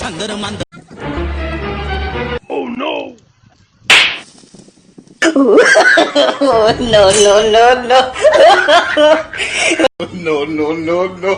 छंदर मंद। Oh no! Oh, no, no, no, no. No, no, no, no.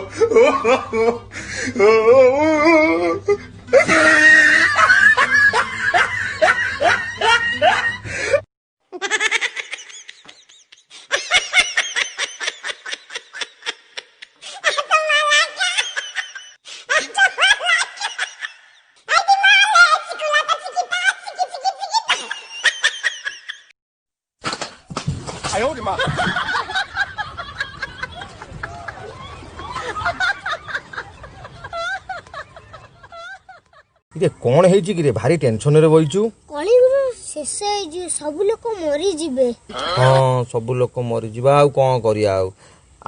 इरे कौन है कि रे भारी टेंशन रे बइचु कलियुग शेष हे सब लोक मरी जिबे। हां सब लोग मरी जिबा आ कोन करिया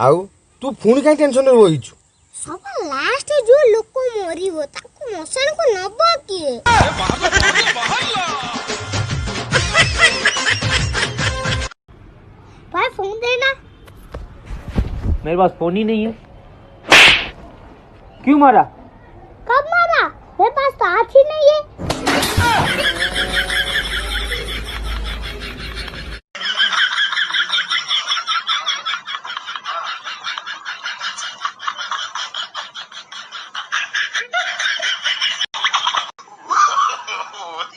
आउ तू फोन काई टेंशन रे बइचु सब लास्ट जो लोक मरिबो ताको मसान को नबो किए। भाई फोन देना। मेरे पास फोन ही नहीं है। क्यों मारा? कब मारा? मेरे पास तो हाथ ही नहीं है।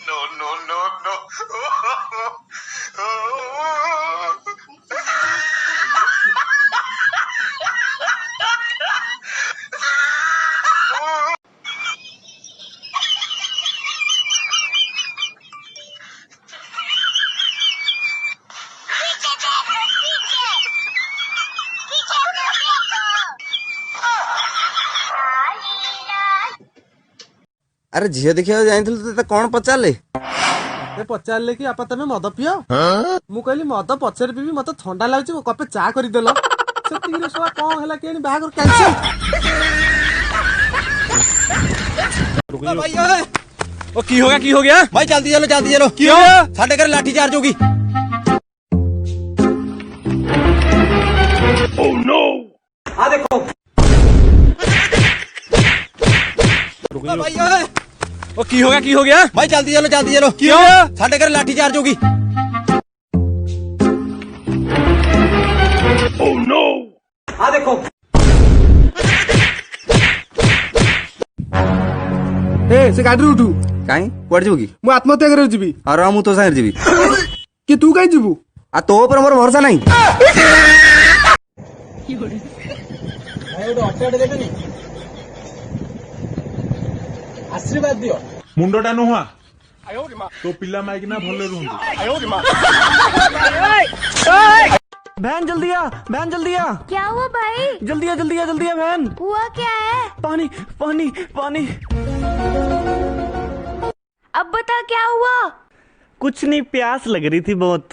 No, no, no, no. अरे झील देखा जाइल कौन पचारे पचारे कि आप तमें मद पियो मु कहली मद पचर पीबी मत थंडा लगुच कपे चा करदेल कौन है कि बाहर कैंसिल। की हो गया भाई जल्दी चलो क्यों साढ़े घर लाठी चार्ज होगी। Oh no! आ देखो की हो गया भाई जल्दी चलो क्यों साढ़े घर लाठी चार्ज होगी। Oh no! आ देखो ए से गाड़ी उठू कहीं कुआड़ जीवु की मु आत्महत्या करे जीवी और मु तो सागर जीवी कि तू कहीं जीवु आ तो ऊपर मोर भरोसा नहीं। आशीर्वाद दियो मुंडटा नुहा तो पिला माइकिना भले रुहंदी। बहन जल्दी आ। क्या हुआ भाई? जल्दी आ बहन। हुआ क्या है? पानी। अब बता क्या हुआ? कुछ नहीं, प्यास लग रही थी बहुत।